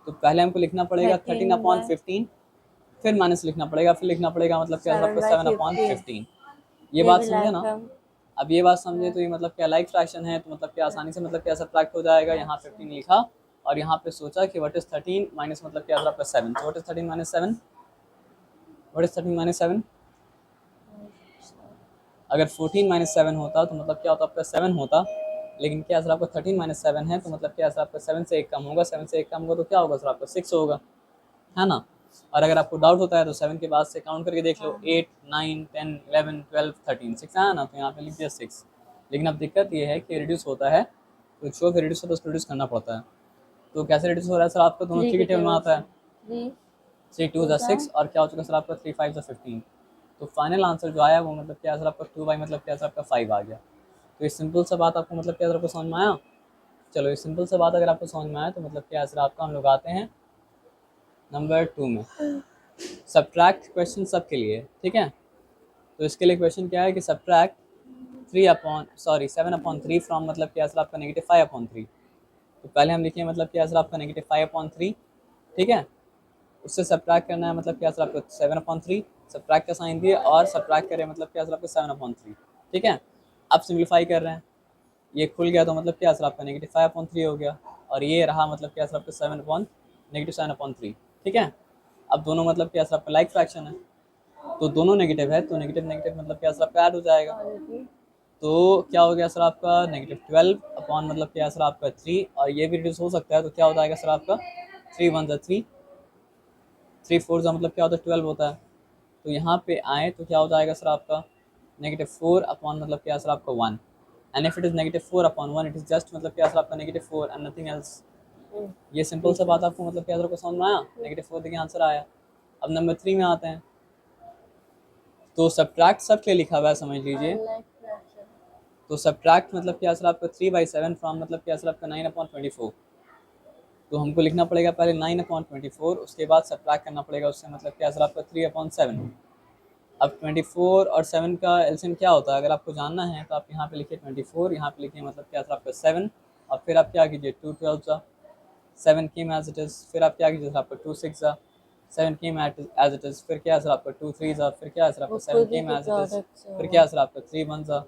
तो पहले हमको लिखना पड़ेगा 13 13/15, फिर माइनस लिखना पड़ेगा, फिर लिखना पड़ेगा मतलब क्या सर आपको 7/15 7/15। ये ये बात भी समझे लाइक ना। फ्रॉम अब ये बात समझे तो ये मतलब क्या लाइक फ्रैक्शन है, तो मतलब क्या आसानी से मतलब क्या सब्ट्रैक्ट हो जाएगा। यहाँ 15 लिखा और यहाँ पे सोचा कि व्हाट इज 13 माइनस मतलब क्या सर आपका 7, तो what is 13 minus 7, what is 13 minus 7। अगर 14 माइनस 7 होता तो मतलब क्या होता आपका 7 होता, लेकिन क्या सर आपका 13 माइनस 7 है, तो मतलब क्या सर आपका 7 से 1 कम होगा, 7 से 1 कम होगा तो क्या होगा सर आपका 6 होगा, है ना। और अगर आपको डाउट होता है तो 7 के बाद से काउंट करके देख लो, 8 9 10 11 12 13 6 है ना, तो यहाँ पे लिख दिया 6। लेकिन अब दिक्कत ये है कि रिड्यूस होता है, तो जो भी रिड्यूस होता है उसको रिड्यूस करना पड़ता है। तो कैसे रिड्यूस हो रहा है सर आपका, दोनों 3 थ्री के के टेबल में टेबल आता से है, 3 3 2 2 ज़ा सा 6 और क्या हो चुका सर आपका 3 5 ज़ा 15। तो फाइनल आंसर जो आया वो मतलब क्या सर आपका 2 बाई मतलब क्या सर आपका 5 आ गया। तो ये सिंपल सा बात आपको मतलब क्या सर आपको समझ में आया। चलो ये सिंपल सा बात अगर आपको समझ में आया तो मतलब क्या सर आपका हम लोग आते हैं नंबर 2 में। सब्ट्रैक्ट क्वेश्चन सबके लिए, ठीक है। तो इसके लिए क्वेश्चन क्या है कि सब्ट्रैक्ट 7/3 फ्रॉम मतलब क्या सर आपका -5/3। तो पहले हम लिखें मतलब क्या सर आपका -5/3, ठीक है। उससे सब्ट्रैक्ट करना है मतलब क्या सर आपको 7/3, सब्ट्रैक्ट का साइन दिए और सब्ट्रैक्ट करें मतलब क्या सर आपको 7/3, ठीक है। अब सिंप्लीफाई कर रहे हैं, ये खुल गया तो मतलब क्या सर आपका -5/3 हो गया, और ये रहा मतलब क्या सर आपका 7/3, ठीक है। अब दोनों मतलब क्या सर आपका लाइक फ्रैक्शन है, तो दोनों नेगेटिव है, तो नेगेटिव नेगेटिव मतलब क्या सर आपका ऐड हो जाएगा। तो क्या हो गया सर आपका -12 मतलब क्या सर आपका 3, और ये भी रिड्यूस हो सकता है, तो क्या हो जाएगा सर आपका 3 1 ज़ा 3, 3 4 ज़ा मतलब क्या होता है 12 होता है। तो यहाँ पे आए तो क्या हो जाएगा सर आपका -4 मतलब क्या सर आपका 1, and if it is -4/1 it is just मतलब क्या सर आपका -4 एंड नथिंग एल्स। ये सिंपल सा बात आपको मतलब क्या सर को समझ में आया, -4 देखिए आंसर आया। अब नंबर 3 में आते हैं, तो सब्ट्रैक्ट सब के लिखा हुआ है समझ लीजिए। लाइक फ्रैक्शन तो सब्ट्रैक्ट मतलब क्या सर आपका 3/7 फ्रॉम मतलब क्या सर आपका 9/24। तो हमको लिखना पड़ेगा पहले 9/24, उसके बाद सब्ट्रैक्ट करना पड़ेगा उससे मतलब क्या सर आपका 3/7। अब 24 और 7 का एलसीएम क्या होता है अगर आपको जानना है, तो आप यहाँ पे लिखिए 24, यहाँ पे लिखिए मतलब क्या सर आपका 7, और फिर आप क्या कीजिए 2 12 सा 7 केम एज इट इज़, फिर आप क्या कीजिए सर आपका 2 6 सा 7 केम एज इट इज़, फिर क्या सर आपका 2 3 सा, फिर क्या सर वो आपका 7 खुद ही केम के एज इट इज़, प्रोडक्ट से फिर हुआ। क्या सर आपका 3 1 सा,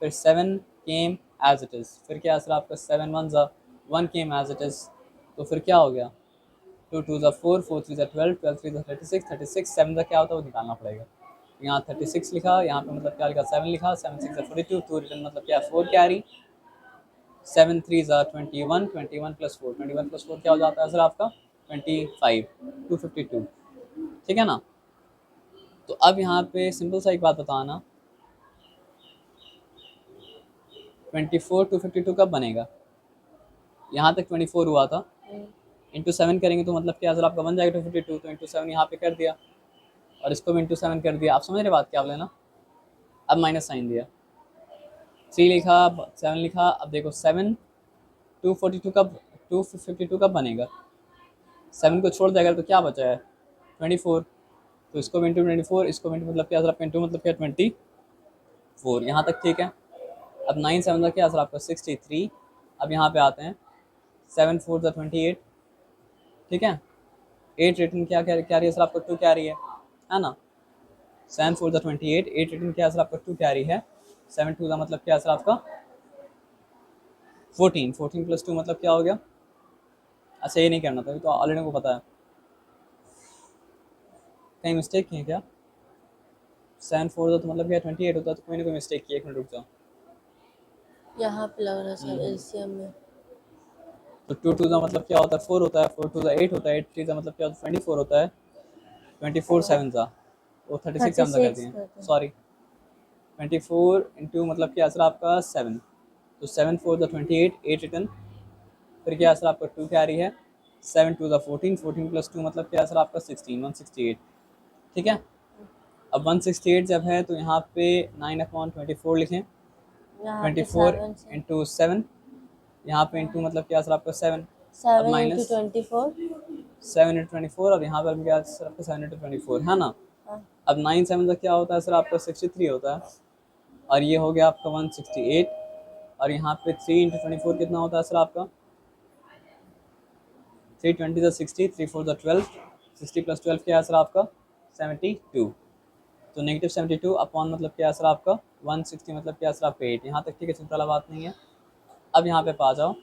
फिर 7 केम एज इट इज़, फिर क्या सर आपका 7 1 सा 1 केम एज इट इज़। तो फिर क्या हो गया 2 2 ज़ा 4 4 3 ज़ा 12 12 3 ज़ा 36 36 7 का क्या होता है वो निकालना पड़ेगा। यहाँ 36 लिखा, यहाँ पे मतलब क्या लिखा 7 लिखा, 7 6 ज़ा 42 2 रिटर्न मतलब क्या 4 कैरी, 7 3 ज़ा 21 21 प्लस 4 21 प्लस 4 क्या हो जाता है सर आपका 25 252, ठीक है ना। तो अब यहाँ पे सिंपल सा एक बात बताना, 24 252 कब बनेगा, यहाँ तक 24 हुआ था, इंटू 7 करेंगे तो मतलब क्या सर आपका बन जाएगा 252, तो इंटू 7 यहाँ पे कर दिया और इसको भी इंटू 7 कर दिया। आप समझ रहे बात क्या बोले ना। अब माइनस साइन दिया, 3 लिखा 7 लिखा, अब देखो 7 242 कब 252 कब बनेगा, 7 को छोड़ देगा तो क्या बचा है 24, तो इसको भी इंटू 24, इसको भी इंटू मतलब क्या सर आपका इंटू मतलब क्या 24, यहाँ तक ठीक है। अब 9 7 का क्या सर आपका 63। अब यहाँ पे आते हैं 7 4 ज़ा 28, ठीक है। 8 रिटर्न क्या क्या रही है सर आपका 2 क्या रही है ना। 7 4 ज़ा 28, 8 रिटर्न क्या सर आपका 2 क्या रही है, 7 2 का मतलब क्या सर आपका 14 14 प्लस 2 मतलब क्या हो गया। अच्छा ये नहीं करना था, तो ऑलरेडी को पता है, कहीं मिस्टेक की है क्या। 7 4 तो मतलब क्या 28 होता है, तो कोई ना कोई मिस्टेक की है, एक मिनट रुक जाओ। यहाँ पे लग रहा है सर एलसीएम में तो 2 2 का मतलब क्या होता है 4 होता है, 4 2 का 8 होता है, 8 3 का मतलब क्या होता है 24 होता है, 24 7 का वो 36 7 कर 36 दिए, करते हैं। सॉरी 24 इंटू मतलब क्या सर आपका 7, तो 7 4 द 28 8 रिटर्न, फिर क्या सर आपका 2 कैरी है, 7 2 द 14 14 प्लस 2 मतलब क्या सर आपका 16 168, ठीक है। अब 168 जब है तो यहाँ पे 9/24 लिखें, यहाँ पे 24 7 से इंटू 7, यहाँ पे इंटू मतलब क्या सर आपका 7, अब 7 इंटू माइनस 24 7 इंटू 24 और यहाँ पर भी क्या सर आपका 7 इंटू 24 है ना। हाँ अब 9 7 का क्या होता है सर आपका 63 होता है, और ये हो गया आपका 168, और यहाँ पे 3 इंटू 24 कितना होता है सर आपका 3 20 60, 3 4 12, 60 प्लस 12 क्या है सर आपका 72। तो नेगेटिव 72 अपॉन मतलब क्या है सर आपका 160 मतलब क्या है सर आपका 8। यहाँ तक ठीक है, चिंता वाला बात नहीं है। अब यहाँ पे पा जाओ,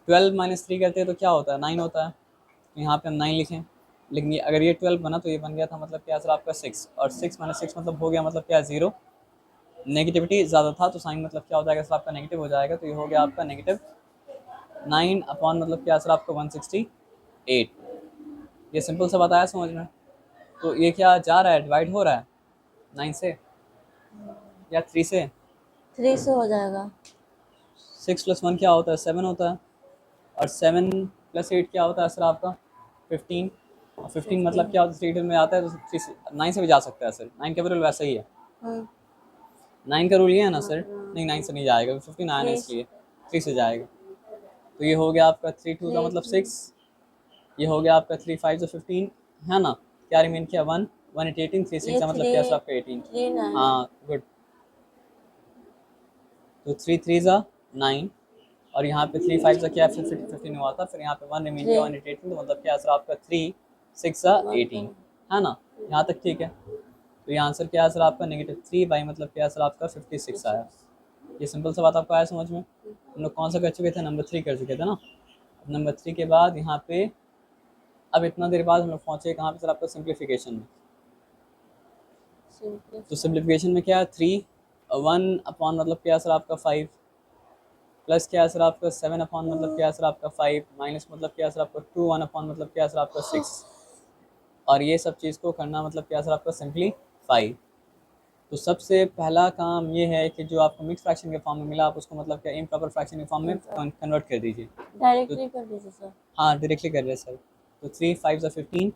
12 माइनस 3 करते हैं तो क्या होता है 9 होता है, तो यहाँ पे हम 9 लिखें। लेकिन ये अगर ये 12 बना तो ये बन गया था मतलब क्या है सर आपका 6, और 6 माइनस 6 मतलब हो गया मतलब क्या है 0। नेगेटिविटी ज़्यादा था तो साइन मतलब क्या हो जाएगा सर आपका नेगेटिव हो जाएगा, तो ये हो गया आपका नेगेटिव 9 अपॉन मतलब क्या है सर आपका 168। ये सिंपल सा बताया समझ में। तो ये क्या जा रहा है, डिवाइड हो रहा है 9 से या 3 से। 3 से हो जाएगा। 6 प्लस 1 क्या होता है 7 होता है, और 7 प्लस 8 क्या होता है सर आपका 15, और 15 मतलब 15। क्या होता है 3 में आता है तो 9 से भी जा सकता है सर, 9 का भी रूल वैसा ही है। हम्म 9 का रूल ये है ना सर, नहीं 9 से नहीं जाएगा, 15 आया ना 3 इसलिए 3 से जाएगा। तो ये हो गया आपका 3 2 का 3 मतलब 6, ये हो गया आपका 3 5 15 है ना। क्या रिमेन किया 1 1 8 18, 3 6 ये का मतलब 3 क्या सर आपका 18। 3 9 हाँ गुड। तो 3 3 ज़ा 9, और यहाँ पे 3 5 ज़ा क्या फिर 15 हुआ था, फिर यहाँ पे 1 रिमेन किया 1 3 8 18, तो मतलब क्या सर आपका 3 6 ज़ा 18 है ना। यहाँ तक ठीक है। तो ये आंसर क्या है सर आपका -3 बाई मतलब क्या है सर आपका 56 आया। ये सिंपल सा बात आपको आया समझ में। हम लोग कौन सा कर चुके थे, नंबर 3 कर चुके थे ना। अब नंबर 3 के बाद यहाँ पे अब इतना देर बाद हम लोग पहुँचे कहाँ पे सर आपका सिंप्लीफिकेशन में। तो सिंप्लीफिकेशन में क्या है 3 1 अपॉन मतलब क्या है सर आपका 5 प्लस क्या है सर आपका 7 अपॉन मतलब क्या है सर आपका 5 माइनस मतलब क्या है सर आपका 2 1 अपॉन मतलब क्या है सर आपका 6, और ये सब चीज़ को करना मतलब क्या है सर आपका सिंप्लीफाई। तो सबसे पहला काम ये है कि जो आपको मिक्स फ्रैक्शन के फॉर्म में मिला आप उसको मतलब क्या इम्प्रॉपर फ्रैक्शन के फॉर्म में कन्वर्ट कर दीजिए। तो डायरेक्टली कर दीजिए सर। हाँ डायरेक्टली कर रहे हैं सर। तो 3 5 ज़ा 15,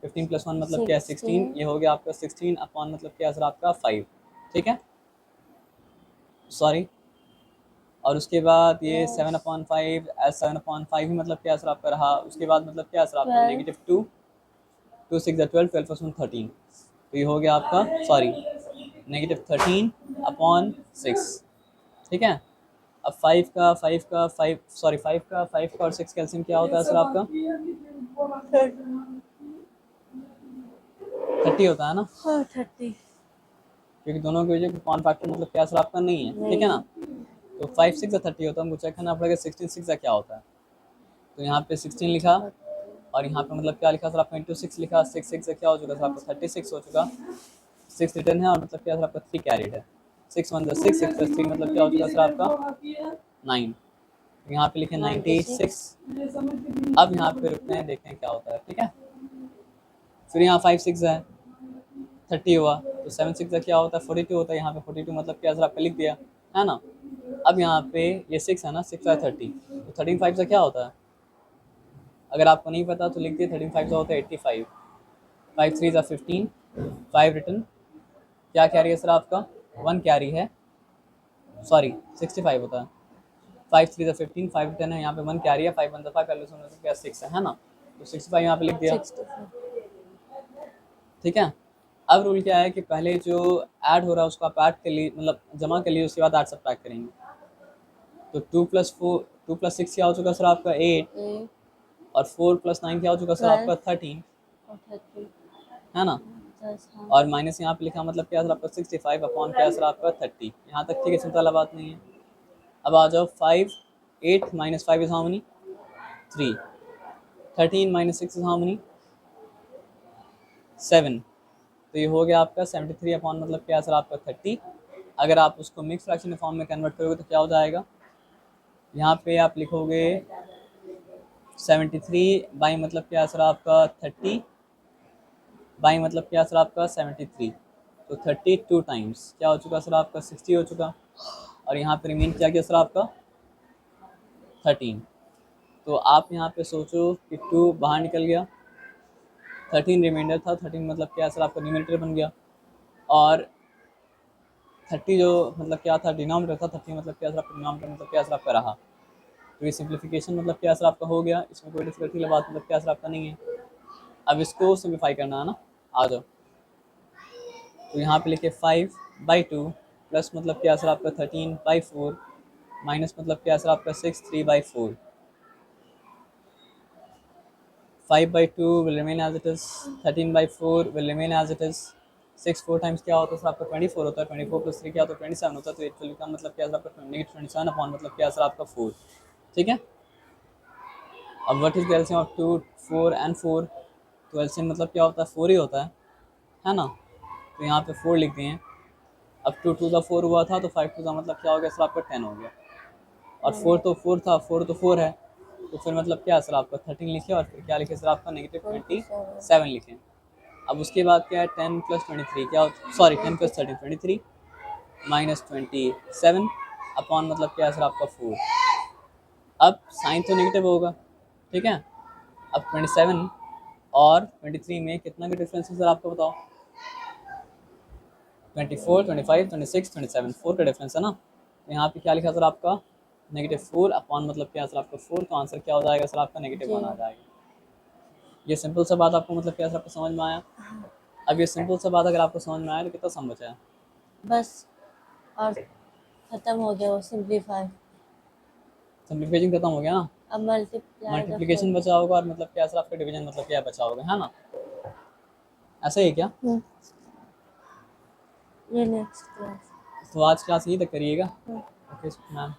15 प्लस 1 मतलब क्या है 16, 16 ये हो गया आपका 16 अपॉन मतलब क्या है सर आपका 5, ठीक है सॉरी। और उसके बाद ये 7 अपॉन 5 एस 7 अपॉन 5 ही मतलब क्या सर आपका रहा। उसके बाद मतलब क्या सर आपका 12 -2 2 6 ज़ा 12 12 प्लस 1 13, तो ये हो गया आपका सॉरी -13 अपॉन 6, ठीक है। अब 5 सॉरी 5 का और 6 का एलसीएम क्या होता है सर आपका 30 होता है ना, हाँ 30 क्योंकि दोनों की वजह से कॉमन फैक्टर मतलब क्या सर आपका नहीं है, ठीक है नहीं ना। तो 5 6 30 होता है, हमको चेक करना पड़ेगा 16 6 क्या होता है। तो यहाँ पे 16 लिखा, और यहाँ पे मतलब क्या लिखा सर आपका इंटू 6 लिखा, 6 6 क्या हो चुका सर आपका 36 हो चुका। 6 रिटर्न है और मतलब क्या सर आपका 3 कैरिड है। 6 1 6 6 प्लस 3 मतलब क्या हो चुका सर आपका 9। यहाँ पे लिखे 96। 96 अब यहाँ पे रुकते हैं, देखते हैं क्या होता है, ठीक है। फिर यहाँ 5 6 है 30 हुआ, तो 7 6 क्या होता है 42 होता है। यहाँ पे 42 मतलब क्या सर आपका लिख दिया है ना। अब यहाँ पे ये 6 है ना, 6 5 30, तो 13 5 से क्या होता है, अगर आपको नहीं पता तो लिख दिए 13 5 होता है 85। 5 3 15, 5 रिटर्न क्या कैरी है सर आपका 1 कैरी है, सॉरी 65 होता है। 5 3 15, 5 रिटर्न है, यहाँ पे 1 कैरी है, 5 1 5 पहले सुनने से क्या 6 है ना, तो 65 यहाँ पे लिख दिया, 64 ठीक है। अब रूल क्या है कि पहले जो ऐड हो रहा है उसको आप ऐड कर लीजिए, मतलब जमा कर लीजिए, उसके बाद ऐड सब्ट्रैक्ट करेंगे। तो 2 प्लस 6 क्या हो चुका सर आपका 8, 8 और 4 प्लस 9 क्या हो चुका सर 12 आपका 13 और 30 है ना। 10 हाँ और माइनस यहाँ पे लिखा मतलब क्या सर आपका 65 अपॉन क्या सर आपका 30। यहाँ तक ठीक है, चिंता वाला बात नहीं है। अब आ जाओ 5 8 minus 5 is how many 3, 13 minus 6 is how many 7, तो ये हो गया आपका 73 अपॉन मतलब क्या सर आपका 30। अगर आप उसको मिक्स फ्रैक्शन फॉर्म में कन्वर्ट करोगे तो क्या हो जाएगा, यहाँ पे आप लिखोगे 73 बाई मतलब क्या सर आपका 30 बाई मतलब क्या सर आपका 73, तो 32 टाइम्स क्या हो चुका सर आपका 60 हो चुका, और यहाँ पे रिमेन क्या सर आपका 13। तो आप यहाँ पे सोचो कि 2 बाहर निकल गया, 13 रिमाइंडर था, 13 मतलब क्या सर आपका न्यूमरेटर बन गया, और 30 जो मतलब क्या था डिनोमिनेटर था, 30 मतलब क्या सर आपका डिनोमिनेटर मतलब क्या सर आपका रहा। तो ये सिंप्लीफिकेशन मतलब क्या असर आपका हो गया, इसमें कोई डिफिकल्टी वाली बात मतलब क्या असर आपका नहीं है। अब इसको सिंप्लीफाई करना है ना, आ जाओ। तो यहाँ पे लिखे 5/2 प्लस मतलब क्या असर आपका 13/4 माइनस मतलब क्या असर आपका 6/3/4। 5/2 will remain as it is, 13/4 will remain as it is, 6 4 times क्या होता है सर आपका 24 होता है, 24 प्लस 3 क्या होता है 27 होता है। तो एक्चुअली का मतलब क्या सर आपका -27 अपॉन मतलब क्या सर आपका 4। ठीक है। अब what is the LCM of 2 4 and 4, तो एलसीएम मतलब क्या होता है 4 ही होता है ना। तो यहाँ पे 4 लिख दिए हैं। अब 2 2 का 4 हुआ था, तो 5 2 का मतलब क्या हो गया सर आपका 10 हो गया। और 4 तो 4 था, 4 तो 4 है, तो फिर मतलब क्या सर आपका 13 लिखे और फिर क्या लिखे सर आपका27 -27 लिखे। अब उसके बाद क्या है 10 + 23 क्या, सॉरी 10 + 13 23 -27 अपॉन मतलब क्या है सर आपका 4। अब साइन तो नेगेटिव होगा, ठीक है। अब 27 और 23 में कितना का डिफरेंस है सर आपको बताओ। 24 25 26 27 4 का डिफरेंस है ना। तो यहाँ पे क्या लिखा सर आपका -4 अपॉन मतलब क्या सर आपका 4, तो आंसर क्या हो जाएगा सर आपका -1 आ जी। जाएगा। ये सिंपल सा बात आपको मतलब क्या सर आपको समझ में आया। अब ये सिंपल सा बात अगर आपको समझ में आया तो कितना सम बचा है। बस और ख़त्म हो गया वो सिंप्लीफाई। सिंप्लीफिकेशन खत्म हो गया ना, अब मल्टीप्लाई द मल्टीप्लिकेशन फुल। बचा होगा और मतलब क्या सर आपका डिवीजन मतलब क्या बचा होगा, है ना। ऐसा ही है क्या। ये नेक्स्ट क्लास। तो आज क्लास यहीं तक करिएगा। Okay ma'am.